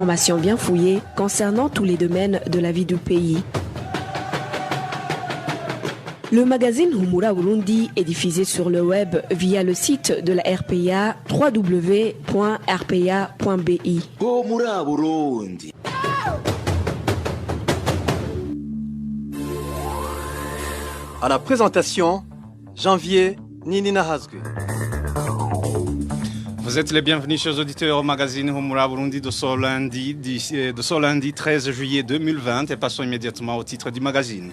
Informations bien fouillées concernant tous les domaines de la vie du pays. Le magazine Humura Burundi est diffusé sur le web via le site de la RPA www.rpa.bi. Humura Burundi. À la présentation, Janvier Ninina Hazgue. Vous êtes les bienvenus, chers auditeurs, au magazine Humura Burundi de ce lundi 13 juillet 2020 et passons immédiatement au titre du magazine.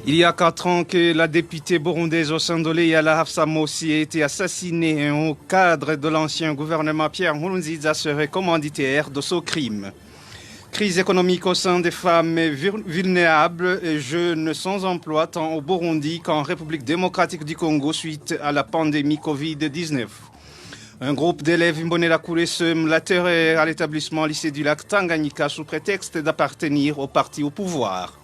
Il y a 4 ans que la députée burundaise au sein de l'Eyala Hafsa Mossi a été assassinée. Un haut cadre de l'ancien gouvernement Pierre Nkurunziza serait commanditaire de ce crime. Crise économique au sein des femmes vulnérables et jeunes sans emploi tant au Burundi qu'en République démocratique du Congo suite à la pandémie Covid-19. Un groupe d'élèves Imbonerakure sème la terreur à l'établissement lycée du lac Tanganyika sous prétexte d'appartenir au parti au pouvoir.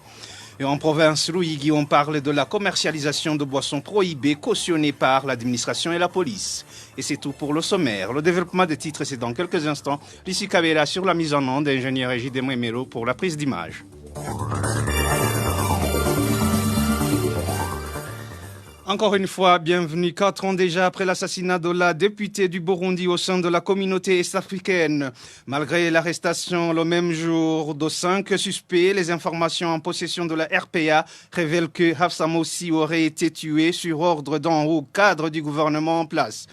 Et en province Ruyigi, on parle de la commercialisation de boissons prohibées cautionnées par l'administration et la police. Et c'est tout pour le sommaire. Le développement des titres, c'est dans quelques instants. Lucie Kabela sur la mise en onde, ingénieur Égide Mwemero pour la prise d'image. Encore une fois, bienvenue 4 ans déjà après l'assassinat de la députée du Burundi au sein de la communauté est-africaine. Malgré l'arrestation le même jour de 5 suspects, les informations en possession de la RPA révèlent que Hafsa Mossi aurait été tué sur ordre d'un haut cadre du gouvernement en place.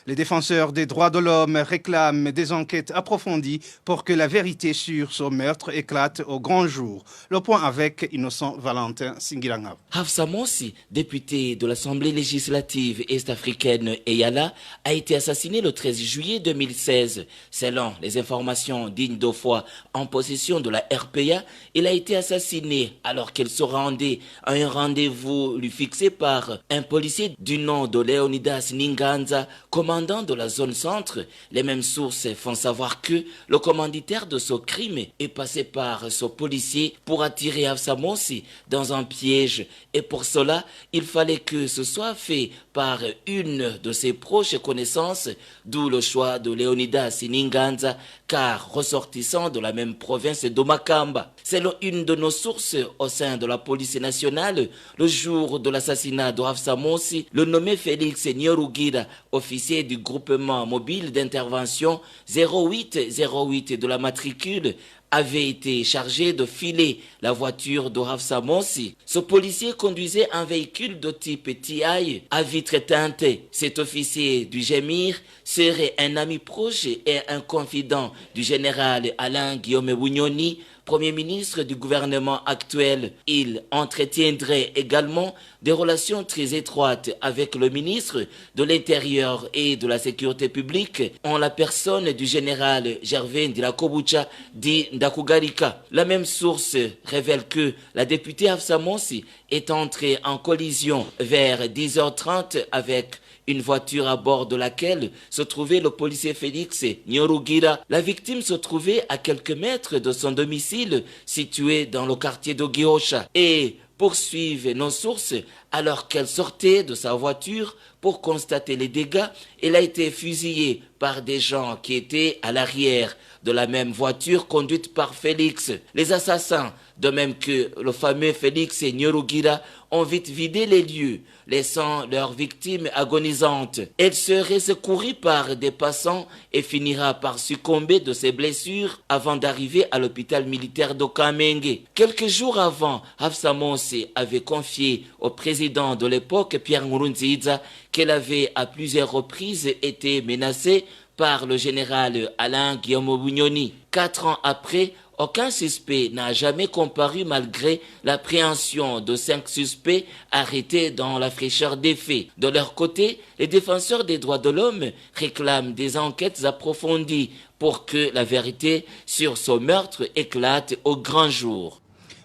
Les défenseurs des droits de l'homme réclament des enquêtes approfondies pour que la vérité sur ce meurtre éclate au grand jour. Le point avec Innocent Valentin Singiranga. Hafsa Mossi, député de l'Assemblée législative est-africaine EYALA, a été assassiné le 13 juillet 2016. Selon les informations dignes de foi en possession de la RPA, il a été assassiné alors qu'elle se rendait à un rendez-vous lui fixé par un policier du nom de Leonidas Ninganza, commandant de la zone centre. Les mêmes sources font savoir que le commanditaire de ce crime est passé par ce policier pour attirer Hafsa Mossi dans un piège. Et pour cela, il fallait que ce soit fait par une de ses proches connaissances, d'où le choix de Leonidas Ninganza, car ressortissant de la même province de Makamba. Selon une de nos sources au sein de la police nationale, le jour de l'assassinat de Hafsa Mossi, le nommé Félix Nyorugira, officier du groupement mobile d'intervention 0808 de la matricule, avait été chargé de filer la voiture de Hafsa Mossi. Ce policier conduisait un véhicule de type TI à vitre teintée. Cet officier du GEMIR serait un ami proche et un confident du général Alain Guillaume Bunyoni, Premier ministre du gouvernement actuel. Il entretiendrait également des relations très étroites avec le ministre de l'Intérieur et de la Sécurité publique en la personne du général Gervais Ndirakobucha dit Ndakugarika. La même source révèle que la députée Hafsa Mossi est entrée en collision vers 10h30 avec une voiture à bord de laquelle se trouvait le policier Félix Nyorugira. La victime se trouvait à quelques mètres de son domicile situé dans le quartier de Gihosha. Et poursuivent nos sources, alors qu'elle sortait de sa voiture pour constater les dégâts, elle a été fusillée par des gens qui étaient à l'arrière de la même voiture conduite par Félix. Les assassins, de même que le fameux Félix Nyorugira, ont vite vidé les lieux, laissant leurs victimes agonisantes. Elle serait secourue par des passants et finira par succomber de ses blessures avant d'arriver à l'hôpital militaire de Kamenge. Quelques jours avant, Hafsa Mossi avait confié au président de l'époque, Pierre Nkurunziza, qu'elle avait à plusieurs reprises été menacée par le général Alain Guillaume Bunyoni. 4 ans après, aucun suspect n'a jamais comparu malgré l'appréhension de 5 suspects arrêtés dans la fraîcheur des faits. De leur côté, les défenseurs des droits de l'homme réclament des enquêtes approfondies pour que la vérité sur ce meurtre éclate au grand jour.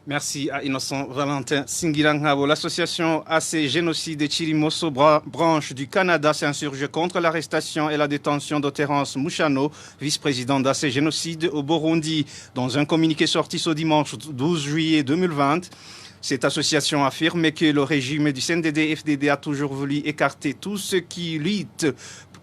Merci à Innocent Valentin Singirangabo. L'association AC Génocide de Chirimoso, branche du Canada, s'insurge contre l'arrestation et la détention de Terence Mushano, vice-président d'AC Génocide au Burundi. Dans un communiqué sorti ce dimanche 12 juillet 2020, cette association affirme que le régime du CNDD-FDD a toujours voulu écarter tout ce qui lutte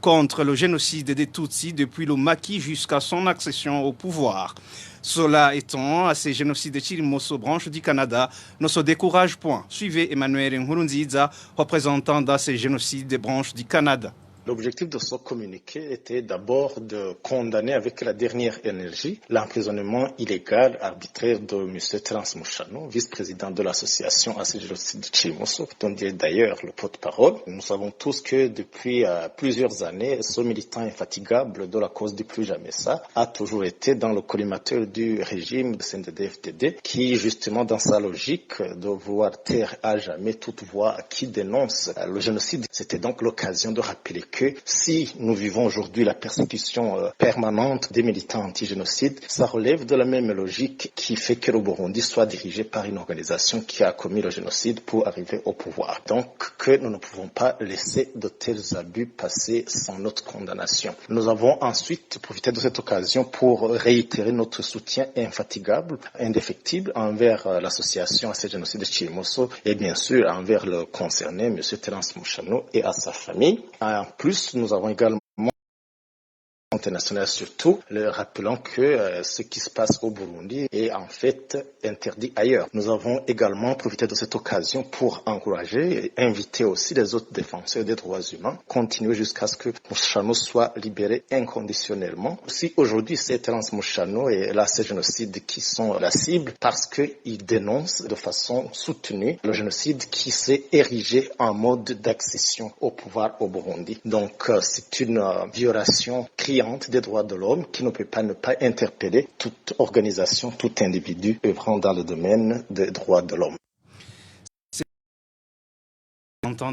contre le génocide des Tutsis depuis le maquis jusqu'à son accession au pouvoir. Cela étant, à ces génocides de Chirimoso, branche du Canada, ne se décourage point. Suivez Emmanuel Nkurunziza, représentant de ces génocides des branches du Canada. L'objectif de ce communiqué était d'abord de condamner avec la dernière énergie l'emprisonnement illégal, arbitraire de M. Terence Mouchano, vice-président de l'association à ces génocides de Chirimoso, dont il est d'ailleurs le porte-parole. Nous savons tous que depuis plusieurs années, ce militant infatigable de la cause du plus jamais ça a toujours été dans le collimateur du régime de CNDD-FDD, qui justement dans sa logique de vouloir taire à jamais toute voix qui dénonce le génocide, c'était donc l'occasion de rappeler que si nous vivons aujourd'hui la persécution permanente des militants anti-génocide, ça relève de la même logique qui fait que le Burundi soit dirigé par une organisation qui a commis le génocide pour arriver au pouvoir. Donc que nous ne pouvons pas laisser de tels abus passer sans notre condamnation. Nous avons ensuite profité de cette occasion pour réitérer notre soutien infatigable, indéfectible envers l'association à ces génocides de Chirimoso et bien sûr envers le concerné, M. Terence Mouchano et à sa famille. En plus, nous avons également international surtout, le rappelant que ce qui se passe au Burundi est en fait interdit ailleurs. Nous avons également profité de cette occasion pour encourager et inviter aussi les autres défenseurs des droits humains, continuer jusqu'à ce que Mouchano soit libéré inconditionnellement. Si aujourd'hui c'est Terence Mouchano et là ces génocides qui sont la cible parce qu'ils dénoncent de façon soutenue le génocide qui s'est érigé en mode d'accession au pouvoir au Burundi. Donc c'est une violation criante des droits de l'homme qui ne peut pas ne pas interpeller toute organisation, tout individu œuvrant dans le domaine des droits de l'homme.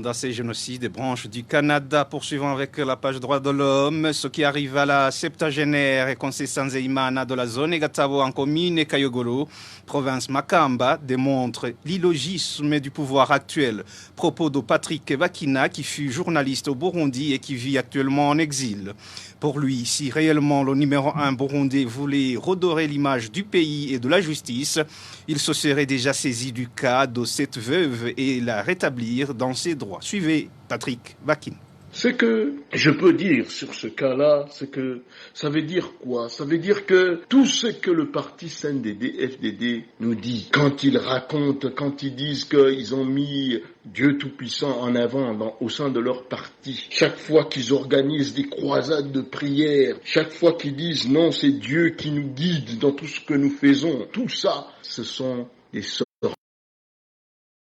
Dans ces génocides des branches du Canada, poursuivant avec la page droits de l'homme, ce qui arrive à la septagénaire et Conceição Zeimana de la zone Gatabo en commune Kayogoro, province Makamba, démontre l'illogisme du pouvoir actuel. Propos de Patrick Vakina, qui fut journaliste au Burundi et qui vit actuellement en exil. Pour lui, si réellement le numéro 1 burundais voulait redorer l'image du pays et de la justice, il se serait déjà saisi du cas de cette veuve et la rétablir dans ses droits. Suivez Patrick Vakina. Ce que je peux dire sur ce cas-là, c'est que ça veut dire quoi? Ça veut dire que tout ce que le parti CNDD-FDD nous dit, quand ils racontent, quand ils disent qu'ils ont mis Dieu Tout-Puissant en avant au sein de leur parti, chaque fois qu'ils organisent des croisades de prière, chaque fois qu'ils disent non, c'est Dieu qui nous guide dans tout ce que nous faisons, tout ça, ce sont des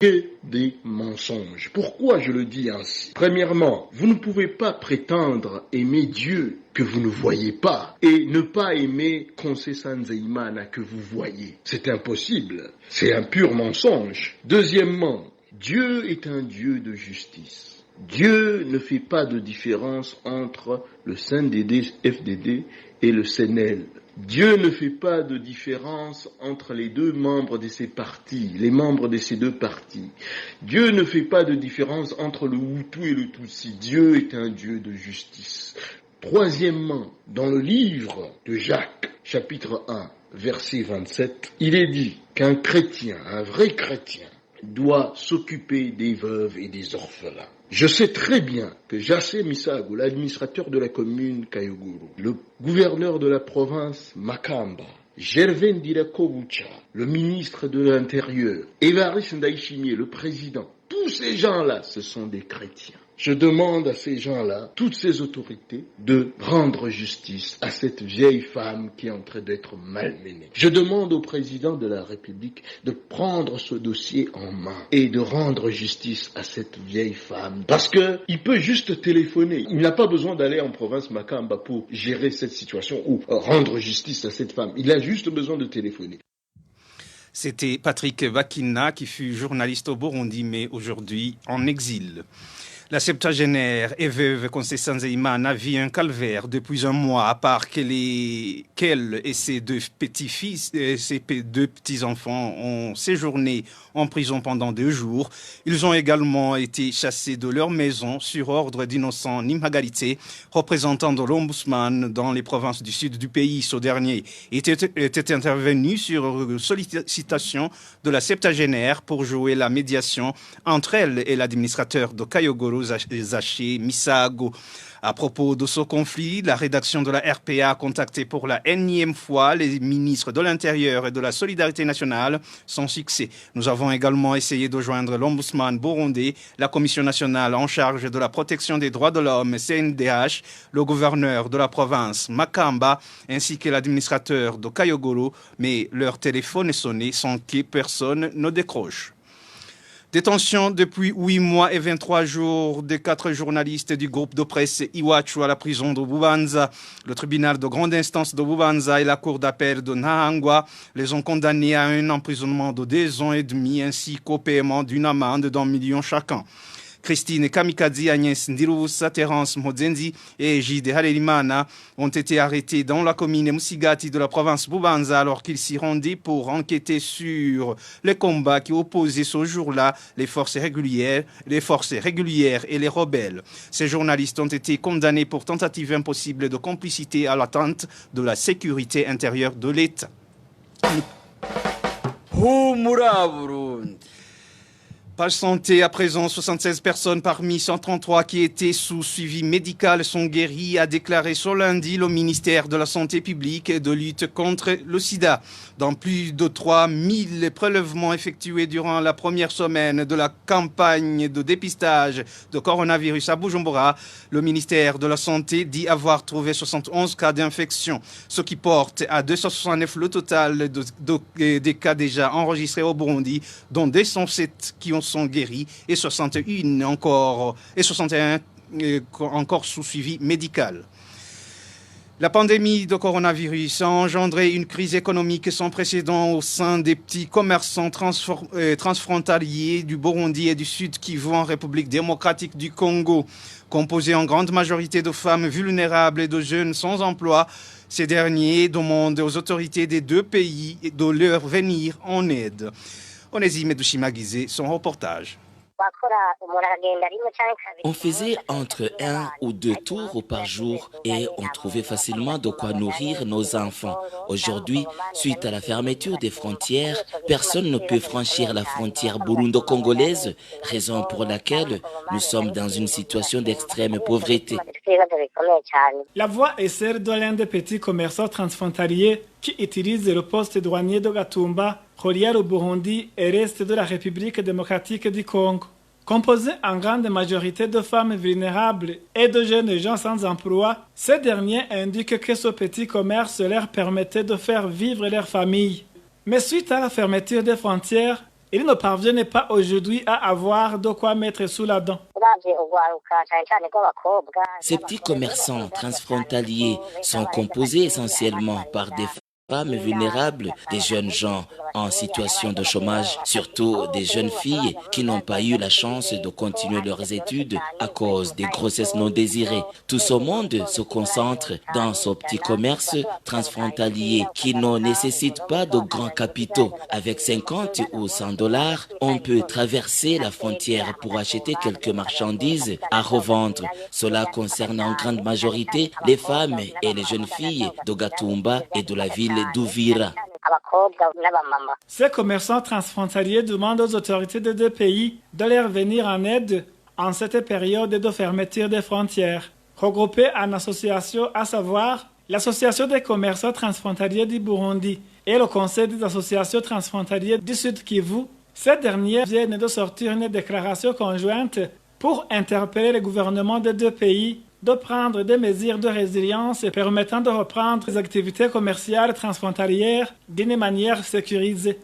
que des mensonges. Pourquoi je le dis ainsi? Premièrement, vous ne pouvez pas prétendre aimer Dieu que vous ne voyez pas et ne pas aimer Conceição Zeimana que vous voyez. C'est impossible. C'est un pur mensonge. Deuxièmement, Dieu est un Dieu de justice. Dieu ne fait pas de différence entre le CNDD-FDD et le CNL. Dieu ne fait pas de différence entre les deux membres de ces partis, les membres de ces deux partis. Dieu ne fait pas de différence entre le Hutu et le Tutsi. Dieu est un Dieu de justice. Troisièmement, dans le livre de Jacques, chapitre 1, verset 27, il est dit qu'un chrétien, un vrai chrétien, doit s'occuper des veuves et des orphelins. Je sais très bien que Jassé Misago, l'administrateur de la commune Kayogoro, le gouverneur de la province Makamba, Gervais Ndirakobucha, le ministre de l'Intérieur, Évariste Ndayishimiye, le président, tous ces gens-là, ce sont des chrétiens. Je demande à ces gens-là, toutes ces autorités, de rendre justice à cette vieille femme qui est en train d'être malmenée. Je demande au président de la République de prendre ce dossier en main et de rendre justice à cette vieille femme. Parce que il peut juste téléphoner. Il n'a pas besoin d'aller en province Makamba pour gérer cette situation ou rendre justice à cette femme. Il a juste besoin de téléphoner. C'était Patrick Vakina qui fut journaliste au Burundi mais aujourd'hui en exil. La septagénaire et veuve Conceição Zeimana vit un calvaire depuis un mois, à part qu'elle et ses deux petits-fils et ses deux petits-enfants ont séjourné en prison pendant 2 jours. Ils ont également été chassés de leur maison sur ordre d'Innocent Nimhagalite, représentant de l'Ombudsman dans les provinces du sud du pays. Ce dernier était intervenu sur sollicitation de la septagénaire pour jouer la médiation entre elle et l'administrateur de Kayogoro, Ngolo Zaché Misago. À propos de ce conflit, la rédaction de la RPA a contacté pour la énième fois les ministres de l'Intérieur et de la Solidarité nationale sans succès. Nous avons également essayé de joindre l'ombudsman burundais, la Commission nationale en charge de la protection des droits de l'homme, CNDH, le gouverneur de la province Makamba, ainsi que l'administrateur de Kayogoro, mais leur téléphone est sonné sans que personne ne décroche. Détention depuis 8 mois et 23 jours des 4 journalistes du groupe de presse Iwachu à la prison de Bubanza. Le tribunal de grande instance de Bubanza et la cour d'appel de Nahangwa les ont condamnés à un emprisonnement de 2 ans et demi ainsi qu'au paiement d'une amende d'1 million chacun. Christine Kamikaze, Agnès Ndirubusa, Terence Modzenzi et Gide Halelimana ont été arrêtés dans la commune Musigati de la province Bubanza alors qu'ils s'y rendaient pour enquêter sur les combats qui opposaient ce jour-là les forces régulières et les rebelles. Ces journalistes ont été condamnés pour tentative impossible de complicité à l'atteinte de la sécurité intérieure de l'État. Humura Burundi. Page santé, à présent, 76 personnes parmi 133 qui étaient sous suivi médical sont guéries, a déclaré ce lundi le ministère de la Santé publique et de lutte contre le sida. Dans plus de 3000 prélèvements effectués durant la première semaine de la campagne de dépistage de coronavirus à Bujumbura, le ministère de la Santé dit avoir trouvé 71 cas d'infection, ce qui porte à 269 le total des cas déjà enregistrés au Burundi, dont 207 qui sont guéris et 61 encore sous suivi médical. La pandémie de coronavirus a engendré une crise économique sans précédent au sein des petits commerçants transfrontaliers du Burundi et du Sud Kivu en République démocratique du Congo. Composés en grande majorité de femmes vulnérables et de jeunes sans emploi, ces derniers demandent aux autorités des 2 pays de leur venir en aide. Onésime Dushimagizé, son reportage. On faisait entre 1 ou 2 tours par jour et on trouvait facilement de quoi nourrir nos enfants. Aujourd'hui, suite à la fermeture des frontières, personne ne peut franchir la frontière burundo-congolaise, raison pour laquelle nous sommes dans une situation d'extrême pauvreté. La voix est celle de l'un des petits commerçants transfrontaliers qui utilise le poste douanier de Gatumba, relié au Burundi et reste de la République démocratique du Congo. Composé en grande majorité de femmes vulnérables et de jeunes gens sans emploi, ces derniers indiquent que ce petit commerce leur permettait de faire vivre leur famille. Mais suite à la fermeture des frontières, ils ne parviennent pas aujourd'hui à avoir de quoi mettre sous la dent. Ces petits commerçants transfrontaliers sont composés essentiellement par des femmes vulnérables, des jeunes gens en situation de chômage, surtout des jeunes filles qui n'ont pas eu la chance de continuer leurs études à cause des grossesses non désirées. Tout ce monde se concentre dans ce petit commerce transfrontalier qui ne nécessite pas de grands capitaux. Avec 50 ou 100 $, on peut traverser la frontière pour acheter quelques marchandises à revendre. Cela concerne en grande majorité les femmes et les jeunes filles de Gatumba et de la ville d'Uvira. Ces commerçants transfrontaliers demandent aux autorités des 2 pays de leur venir en aide en cette période de fermeture des frontières. Regroupés en associations, à savoir l'Association des commerçants transfrontaliers du Burundi et le Conseil des associations transfrontalières du Sud Kivu, ces derniers viennent de sortir une déclaration conjointe pour interpeller les gouvernements des 2 pays de prendre des mesures de résilience permettant de reprendre les activités commerciales transfrontalières d'une manière sécurisée.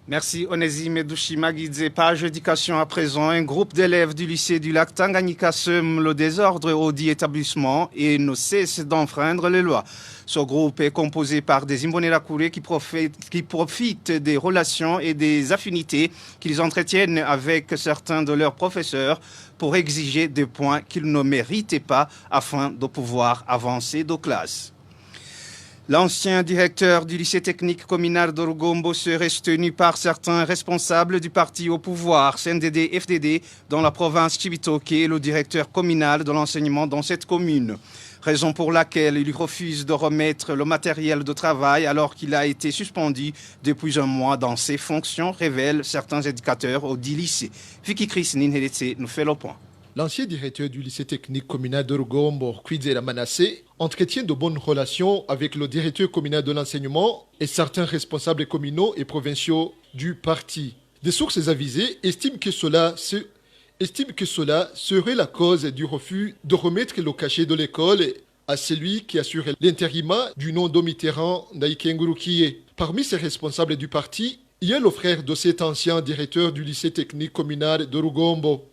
Merci Onésime Dushimagidze. Page éducation à présent. Un groupe d'élèves du lycée du lac Tanganyika sème le désordre au dit établissement et ne cesse d'enfreindre les lois. Ce groupe est composé par des Imbonerakure qui profitent des relations et des affinités qu'ils entretiennent avec certains de leurs professeurs pour exiger des points qu'ils ne méritaient pas afin de pouvoir avancer de classe. L'ancien directeur du lycée technique communal de Rugombo serait tenu par certains responsables du parti au pouvoir, CNDD-FDD, dans la province Chibitoke, le directeur communal de l'enseignement dans cette commune. Raison pour laquelle il refuse de remettre le matériel de travail alors qu'il a été suspendu depuis 1 mois dans ses fonctions, révèlent certains éducateurs au dit lycée. Vicky Chris Ninheletse nous fait le point. L'ancien directeur du lycée technique communal de Rugombo, Kwizera Manasseh, entretient de bonnes relations avec le directeur communal de l'enseignement et certains responsables communaux et provinciaux du parti. Des sources avisées estiment que cela serait la cause du refus de remettre le cachet de l'école à celui qui assure l'intérim du nom de Mitterrand, Ndaïkengurukiye. Parmi ces responsables du parti, il y a le frère de cet ancien directeur du lycée technique communal de Rugombo.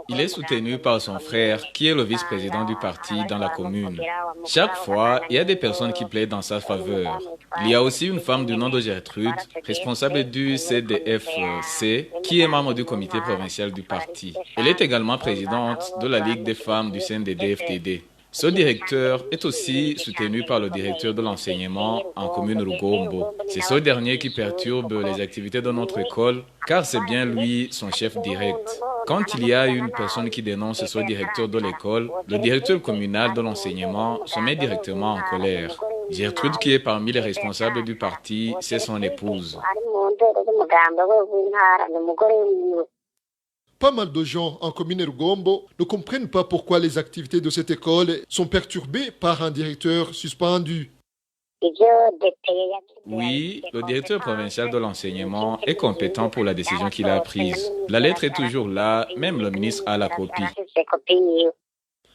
Il est soutenu par son frère, qui est le vice-président du parti dans la commune. Chaque fois, il y a des personnes qui plaident dans sa faveur. Il y a aussi une femme du nom de Gertrude, responsable du CDFC, qui est membre du comité provincial du parti. Elle est également présidente de la Ligue des femmes du CNDD-FDD. Ce directeur est aussi soutenu par le directeur de l'enseignement en commune Rugombo. C'est ce dernier qui perturbe les activités de notre école, car c'est bien lui son chef direct. Quand il y a une personne qui dénonce ce directeur de l'école, le directeur communal de l'enseignement se met directement en colère. Gertrude, qui est parmi les responsables du parti, c'est son épouse. Pas mal de gens en commune Rugombo ne comprennent pas pourquoi les activités de cette école sont perturbées par un directeur suspendu. Oui, le directeur provincial de l'enseignement est compétent pour la décision qu'il a prise. La lettre est toujours là, même le ministre a la copie.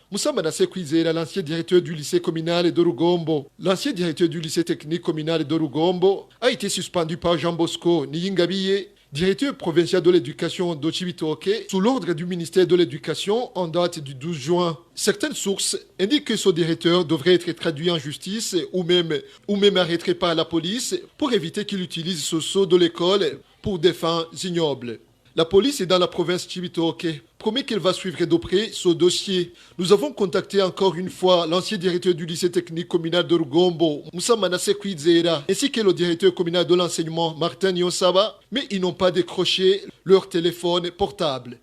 Moussa Manasseh Kwizera, l'ancien directeur du lycée communal de Rugombo. L'ancien directeur du lycée technique communal de Rugombo a été suspendu par Jean Bosco Niyingabiye, directeur provincial de l'éducation de Cibitoke, sous l'ordre du ministère de l'Éducation en date du 12 juin. Certaines sources indiquent que ce directeur devrait être traduit en justice ou même arrêté par la police pour éviter qu'il utilise ce sceau de l'école pour des fins ignobles. La police est dans la province Cibitoke promet qu'elle va suivre de près ce dossier. Nous avons contacté encore une fois l'ancien directeur du lycée technique communal de Rugombo, Moussa Manasseh Kwizera, ainsi que le directeur communal de l'enseignement, Martin Nyonsaba, mais ils n'ont pas décroché leur téléphone portable.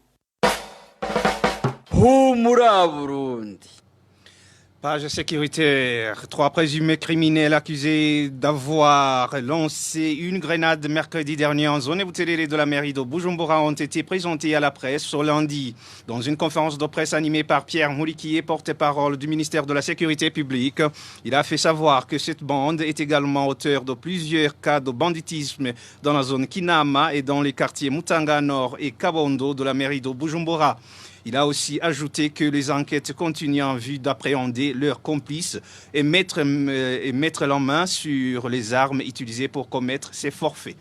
Humura Burundi. Page sécuritaire. 3 présumés criminels accusés d'avoir lancé une grenade mercredi dernier en zone Eboutelele de la mairie de Bujumbura ont été présentés à la presse ce lundi. Dans une conférence de presse animée par Pierre Moulikié, porte-parole du ministère de la Sécurité publique, il a fait savoir que cette bande est également auteur de plusieurs cas de banditisme dans la zone Kinama et dans les quartiers Mutanga Nord et Kabondo de la mairie de Bujumbura. Il a aussi ajouté que les enquêtes continuent en vue d'appréhender leurs complices et mettre la main sur les armes utilisées pour commettre ces forfaits.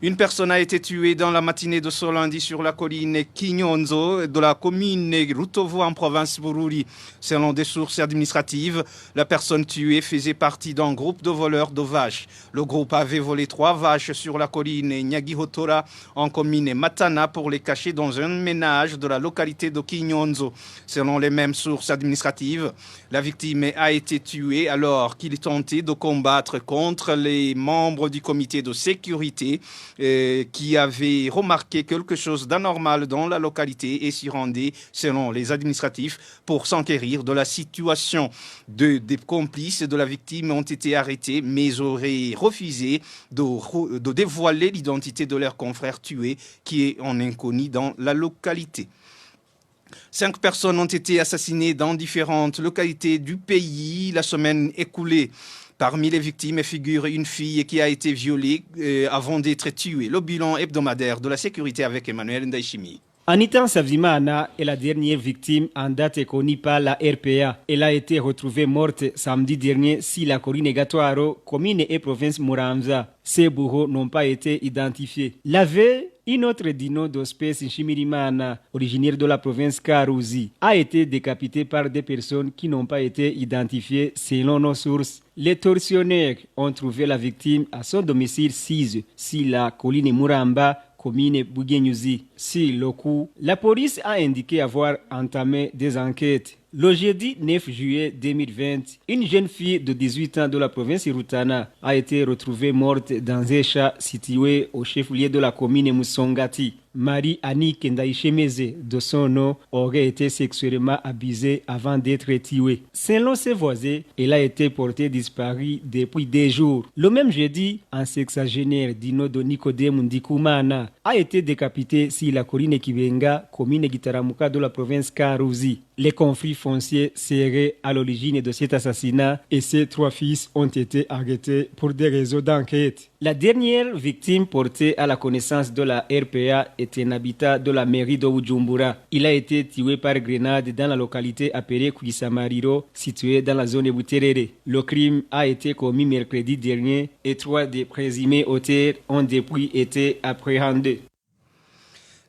Une personne a été tuée dans la matinée de ce lundi sur la colline Kinyonzo de la commune Rutovu en province Bururi. Selon des sources administratives, la personne tuée faisait partie d'un groupe de voleurs de vaches. Le groupe avait volé 3 vaches sur la colline Nyagihotora en commune Matana pour les cacher dans un ménage de la localité de Kinyonzo. Selon les mêmes sources administratives, la victime a été tuée alors qu'il tentait de combattre contre les membres du comité de sécurité qui avait remarqué quelque chose d'anormal dans la localité et s'y rendait, selon les administratifs, pour s'enquérir de la situation. Des complices de la victime ont été arrêtés, mais auraient refusé de dévoiler l'identité de leur confrère tué, qui est en inconnu dans la localité. 5 personnes ont été assassinées dans différentes localités du pays la semaine écoulée. Parmi les victimes figure une fille qui a été violée avant d'être tuée. Le bilan hebdomadaire de la sécurité avec Emmanuel Ndaishimi. Anita Nsavimana est la dernière victime en date connue par la RPA. Elle a été retrouvée morte samedi dernier sur la colline Gatwaro, commune et province Muramza. Ses bourreaux n'ont pas été identifiés. La veille, une autre dino d'espèce Nshimirimana, originaire de la province Karuzi, a été décapité par des personnes qui n'ont pas été identifiées selon nos sources. Les tortionnaires ont trouvé la victime à son domicile 6 sur la colline Muramba, commune Bugenyuzi. Sur le coup, la police a indiqué avoir entamé des enquêtes. Le jeudi 9 juillet 2020, une jeune fille de 18 ans de la province Rutana a été retrouvée morte dans un chat situé au chef-lieu de la commune Musongati. Marie-Annie Kendaïchemeze, de son nom, aurait été sexuellement abusée avant d'être tuée. Selon ses voisins, elle a été portée disparue depuis des jours. Le même jeudi, un sexagénaire Dinodo Nicodème Ndikumana a été décapité sur la colline Kibenga, commune Gitaramuka de la province Karouzi. Les conflits fonciers seraient à l'origine de cet assassinat et ses 3 fils ont été arrêtés pour des raisons d'enquête. La dernière victime portée à la connaissance de la RPA est un habitant de la mairie de Bujumbura. Il a été tué par grenade dans la localité appelée Kuisamariro, située dans la zone de Buterere. Le crime a été commis mercredi dernier et 3 des présumés auteurs ont depuis été appréhendés.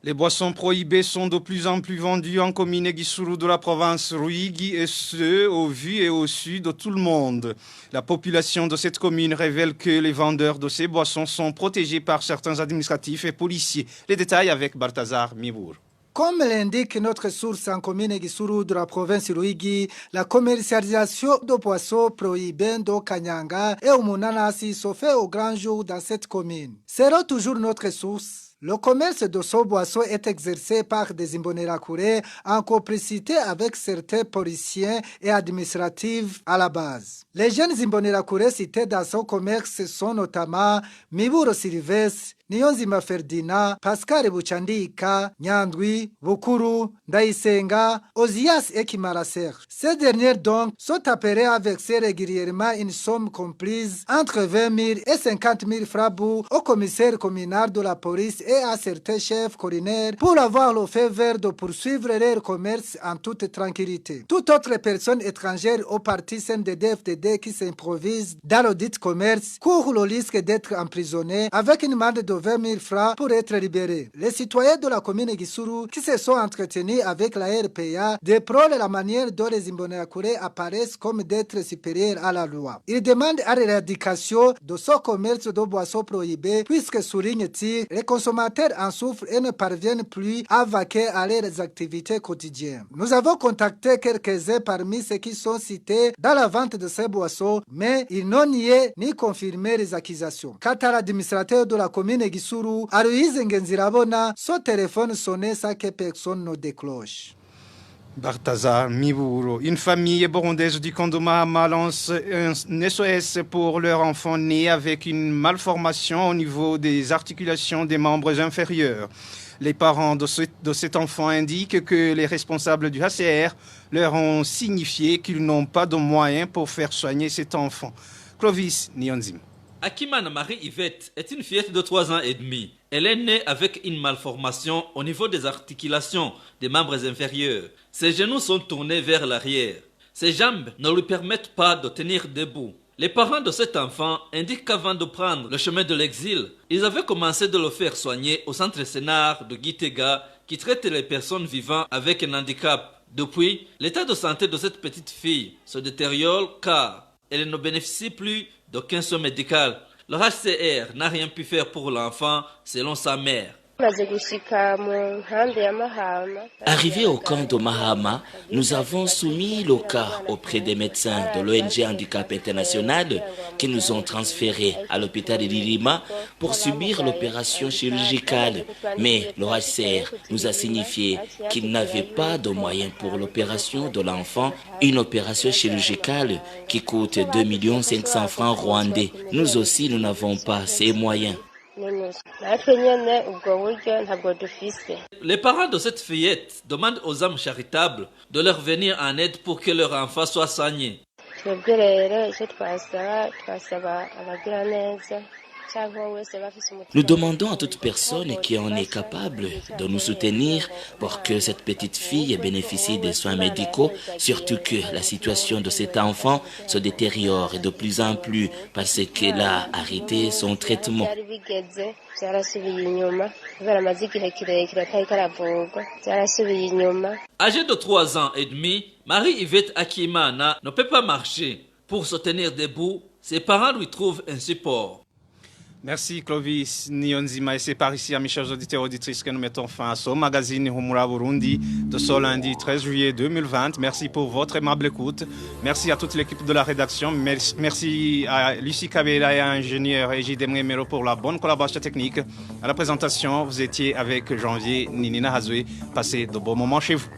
Les boissons prohibées sont de plus en plus vendues en commune Gisuru de la province Ruigi et ce, au vu et au su de tout le monde. La population de cette commune révèle que les vendeurs de ces boissons sont protégés par certains administratifs et policiers. Les détails avec Balthazar Mibour. Comme l'indique notre source en commune Gisuru de la province Ruigi, la commercialisation de poissons prohibés de Kanyanga et au Munanasi se fait au grand jour dans cette commune. Selon toujours notre source, le commerce de ce boisson est exercé par des Imbonerakure en complicité avec certains policiers et administratifs à la base. Les jeunes Imbonerakure cités dans ce commerce sont notamment Miburo Silvestre, Niyonzima Ferdinand, Pascal Buchandika, Nyandwi, Bukuru, Ndaïsenga, Ozias et Kimara Serge. Ces derniers donc sont appelés à verser régulièrement une somme comprise entre 20 000 et 50 000 francs au commissaire communal de la police et à certains chefs collinaires pour avoir le fait vert de poursuivre leur commerce en toute tranquillité. Toute autre personne étrangère au parti CNDD-FDD qui s'improvise dans le dit commerce court le risque d'être emprisonné avec une amende de 20 000 francs pour être libérés. Les citoyens de la commune Gisuru qui se sont entretenus avec la RPA déplorent la manière dont les Imbonerakure apparaissent comme d'être supérieurs à la loi. Ils demandent à l'éradication de ce commerce de boissons prohibées puisque, souligne-t-il, les consommateurs en souffrent et ne parviennent plus à vaquer à leurs activités quotidiennes. Nous avons contacté quelques-uns parmi ceux qui sont cités dans la vente de ces boissons, mais ils n'ont nié ni confirmé les accusations. Quant à l'administrateur de la commune Gisuru, Aloïse Ngenzirabona, son téléphone sonnait sans que personne ne décroche. Balthazar Mibouro. Une famille burundaise du camp de Mahama lance un SOS pour leur enfant né avec une malformation au niveau des articulations des membres inférieurs. Les parents de cet enfant indiquent que les responsables du HCR leur ont signifié qu'ils n'ont pas de moyens pour faire soigner cet enfant. Clovis Nyonzim. Akimana Marie-Yvette est une fillette de 3 ans et demi. Elle est née avec une malformation au niveau des articulations des membres inférieurs. Ses genoux sont tournés vers l'arrière. Ses jambes ne lui permettent pas de tenir debout. Les parents de cet enfant indiquent qu'avant de prendre le chemin de l'exil, ils avaient commencé de le faire soigner au centre Sénart de Gitega qui traite les personnes vivant avec un handicap. Depuis, l'état de santé de cette petite fille se détériore car elle ne bénéficie plus d'aucun soin médical. Le HCR n'a rien pu faire pour l'enfant, selon sa mère. Arrivé au camp de Mahama, nous avons soumis le cas auprès des médecins de l'ONG Handicap International qui nous ont transférés à l'hôpital de Lirima pour subir l'opération chirurgicale. Mais le HCR nous a signifié qu'il n'avait pas de moyens pour l'opération de l'enfant, une opération chirurgicale qui coûte 2 500 000 francs rwandais. Nous aussi, nous n'avons pas ces moyens. Les parents de cette fillette demandent aux âmes charitables de leur venir en aide pour que leur enfant soit soigné. Nous demandons à toute personne qui en est capable de nous soutenir pour que cette petite fille bénéficie des soins médicaux, surtout que la situation de cet enfant se détériore de plus en plus parce qu'elle a arrêté son traitement. Âgée de 3 ans et demi, Marie-Yvette Akimana ne peut pas marcher. Pour se tenir debout, ses parents lui trouvent un support. Merci Clovis Nyonzima, et c'est par ici, mes chers auditeurs et auditrices, que nous mettons fin à ce magazine Humura Burundi de ce lundi 13 juillet 2020. Merci pour votre aimable écoute. Merci à toute l'équipe de la rédaction. Merci à Lucie Kabela et à l'ingénieur Ejide Mremero pour la bonne collaboration technique. À la présentation, vous étiez avec Janvier Ninina Hazoué. Passez de beaux moments chez vous.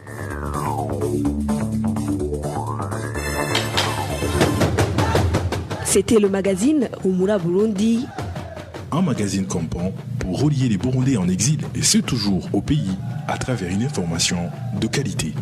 C'était le magazine Humura Burundi. Un magazine campant pour relier les Burundais en exil, et ce toujours au pays, à travers une information de qualité.